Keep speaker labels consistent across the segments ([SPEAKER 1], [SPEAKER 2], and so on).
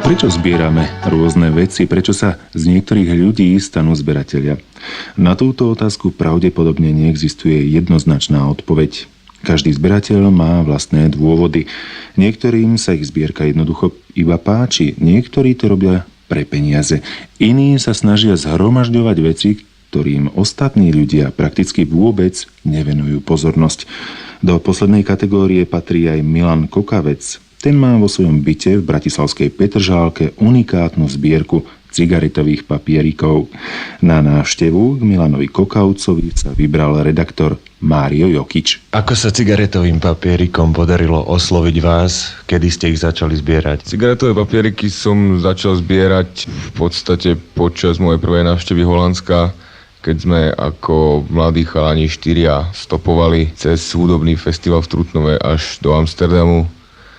[SPEAKER 1] Prečo zbierame rôzne veci? Prečo sa z niektorých ľudí stanú zberatelia? Na túto otázku pravdepodobne neexistuje jednoznačná odpoveď. Každý zberateľ má vlastné dôvody. Niektorým sa ich zbierka jednoducho iba páči, niektorí to robia pre peniaze. Iní sa snažia zhromažďovať veci, ktorým ostatní ľudia prakticky vôbec nevenujú pozornosť. Do poslednej kategórie patrí aj Milan Kokavec. Ten má vo svojom byte v bratislavskej Petržálke unikátnu zbierku cigaretových papierikov. Na návštevu k Milanovi Kokavcovi sa vybral redaktor Mário Jokič.
[SPEAKER 2] Ako sa cigaretovým papierikom podarilo osloviť vás, kedy ste ich začali zbierať?
[SPEAKER 3] Cigaretové papieriky som začal zbierať v podstate počas mojej prvej návštevy Holandska, keď sme ako mladí chalani 4 stopovali cez hudobný festival v Trutnove až do Amsterdamu,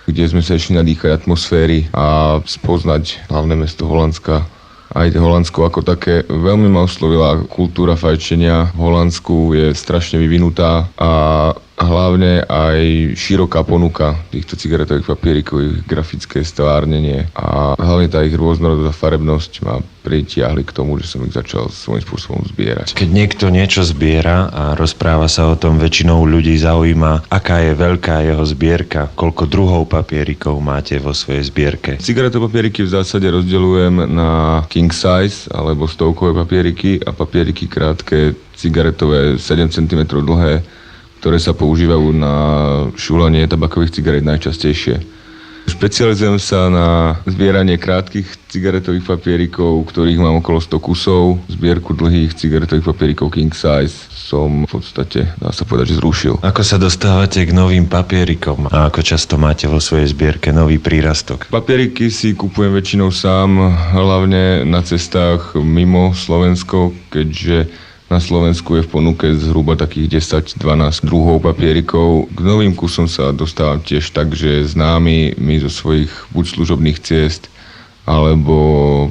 [SPEAKER 3] kde sme sa išli nadýchať atmosféry a spoznať hlavné mesto Holandska. Aj Holandsko ako také veľmi ma oslovila kultúra fajčenia. V Holandsku je strašne vyvinutá a hlavne aj široká ponuka týchto cigaretových papierikov, ich grafické stvárnenie a hlavne tá ich rôznorodá farebnosť ma pritiahli k tomu, že som ich začal svojím spôsobom zbierať.
[SPEAKER 2] Keď niekto niečo zbiera a rozpráva sa o tom, väčšinou ľudí zaujíma, aká je veľká jeho zbierka, koľko druhov papierikov máte vo svojej zbierke.
[SPEAKER 3] Cigaretové papieriky v zásade rozdeľujem na king size alebo stovkové papieriky a papieriky krátke cigaretové 7 cm dlhé, ktoré sa používajú na šúlanie tabakových cigaret najčastejšie. Špecializujem sa na zbieranie krátkych cigaretových papierikov, ktorých mám okolo 100 kusov. Zbierku dlhých cigaretových papierikov king size som v podstate, dá sa povedať, že zrušil.
[SPEAKER 2] Ako sa dostávate k novým papierikom a ako často máte vo svojej zbierke nový prírastok?
[SPEAKER 3] Papieriky si kupujem väčšinou sám, hlavne na cestách mimo Slovensko, keďže na Slovensku je v ponuke zhruba takých 10-12 druhov papierikov. K novým kusom sa dostávam tiež tak, že známi mi zo svojich buď služobných ciest alebo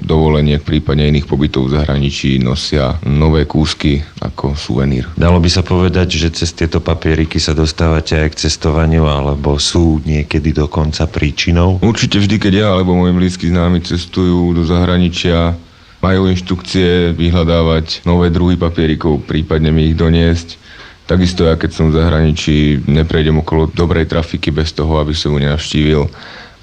[SPEAKER 3] dovoleniek, prípadne iných pobytov v zahraničí nosia nové kúsky ako suvenír.
[SPEAKER 2] Dalo by sa povedať, že cez tieto papieriky sa dostávate aj k cestovaniu, alebo sú niekedy dokonca príčinou?
[SPEAKER 3] Určite vždy, keď ja alebo moji blízki známi cestujú do zahraničia, majú inštrukcie vyhľadávať nové druhy papierikov, prípadne mi ich doniesť. Takisto ja, keď som v zahraničí, neprejdem okolo dobrej trafiky bez toho, aby som ju nenavštívil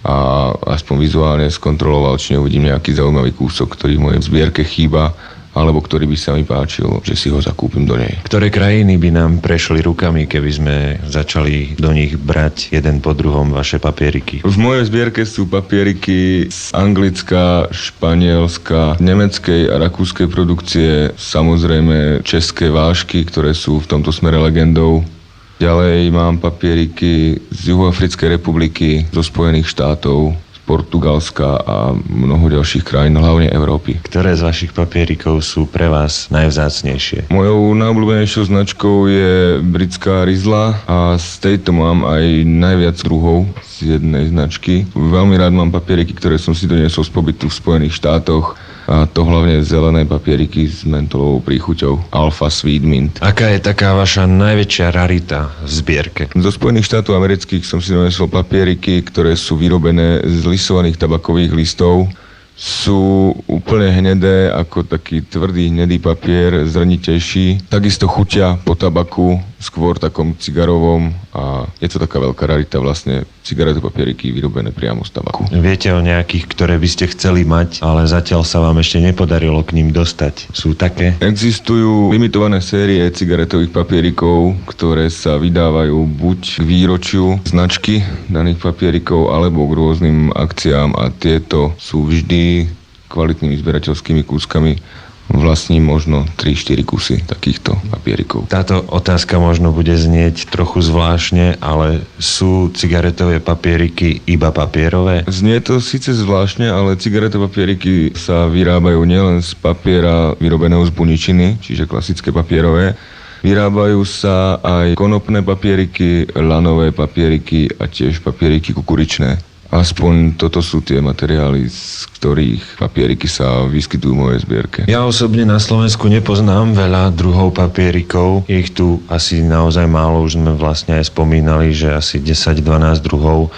[SPEAKER 3] a aspoň vizuálne skontroloval, či neuvidím nejaký zaujímavý kúsok, ktorý v mojej zbierke chýba, alebo ktorý by sa mi páčil, že si ho zakúpim do nej.
[SPEAKER 2] Ktoré krajiny by nám prešli rukami, keby sme začali do nich brať jeden po druhom vaše papieriky?
[SPEAKER 3] V mojej zbierke sú papieriky z Anglicka, Španielska, nemeckej a rakúskej produkcie, samozrejme české vážky, ktoré sú v tomto smere legendou. Ďalej mám papieriky z Juhoafrickej republiky, zo Spojených štátov, Portugalska a mnoho ďalších krajín, hlavne Európy.
[SPEAKER 2] Ktoré z vašich papierikov sú pre vás najvzácnejšie?
[SPEAKER 3] Mojou najobľúbenejšou značkou je britská Rizla a z tejto mám aj najviac druhov z jednej značky. Veľmi rád mám papieriky, ktoré som si doniesol z pobytu v Spojených štátoch, a to hlavne zelené papieriky s mentolovou príchuťou Alpha Sweet Mint.
[SPEAKER 2] Aká je taká vaša najväčšia rarita v zbierke?
[SPEAKER 3] Zo Spojených štátov amerických som si doniesol papieriky, ktoré sú vyrobené z lisovaných tabakových listov. Sú úplne hnedé, ako taký tvrdý hnedý papier, zrnitejší. Takisto chutia po tabaku, skôr takom cigarovom a je to taká veľká rarita vlastne cigaretové papieriky vyrobené priamo z tabaku.
[SPEAKER 2] Viete o nejakých, ktoré by ste chceli mať, ale zatiaľ sa vám ešte nepodarilo k ním dostať? Sú také?
[SPEAKER 3] Existujú limitované série cigaretových papierikov, ktoré sa vydávajú buď k výročiu značky daných papierikov alebo k rôznym akciám a tieto sú vždy kvalitnými zberateľskými kúskami. Vlastním možno 3-4 kusy takýchto papierikov.
[SPEAKER 2] Táto otázka možno bude znieť trochu zvláštne, ale sú cigaretové papieriky iba papierové?
[SPEAKER 3] Znie to síce zvláštne, ale cigaretové papieriky sa vyrábajú nielen z papiera vyrobeného z buničiny, čiže klasické papierové. Vyrábajú sa aj konopné papieriky, lanové papieriky a tiež papieriky kukuričné. Aspoň toto sú tie materiály, z ktorých papieriky sa vyskytujú v mojej zbierke.
[SPEAKER 2] Ja osobne na Slovensku nepoznám veľa druhov papierikov. Ich tu asi naozaj málo, už sme vlastne aj spomínali, že asi 10-12 druhov.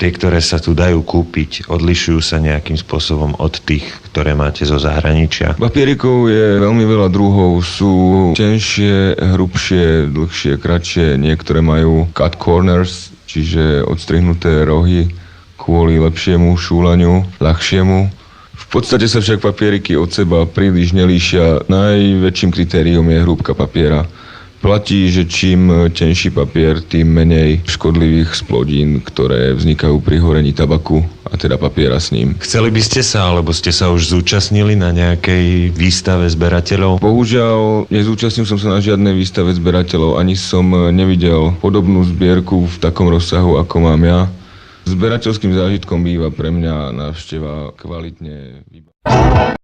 [SPEAKER 2] Tie, ktoré sa tu dajú kúpiť, odlišujú sa nejakým spôsobom od tých, ktoré máte zo zahraničia?
[SPEAKER 3] Papierikov je veľmi veľa druhov. Sú tenšie, hrubšie, dlhšie, kratšie. Niektoré majú cut corners, čiže odstrihnuté rohy kvôli lepšiemu šúľaniu, ľahšiemu. V podstate sa však papieriky od seba príliš nelíšia. Najväčším kritériom je hrúbka papiera. Platí, že čím tenší papier, tým menej škodlivých splodín, ktoré vznikajú pri horení tabaku a teda papiera s ním.
[SPEAKER 2] Chceli by ste sa, alebo ste sa už zúčastnili na nejakej výstave zberateľov?
[SPEAKER 3] Bohužiaľ, nezúčastnil som sa na žiadnej výstave zberateľov, ani som nevidel podobnú zbierku v takom rozsahu, ako mám ja. Zberateľským zážitkom býva pre mňa návšteva kvalitne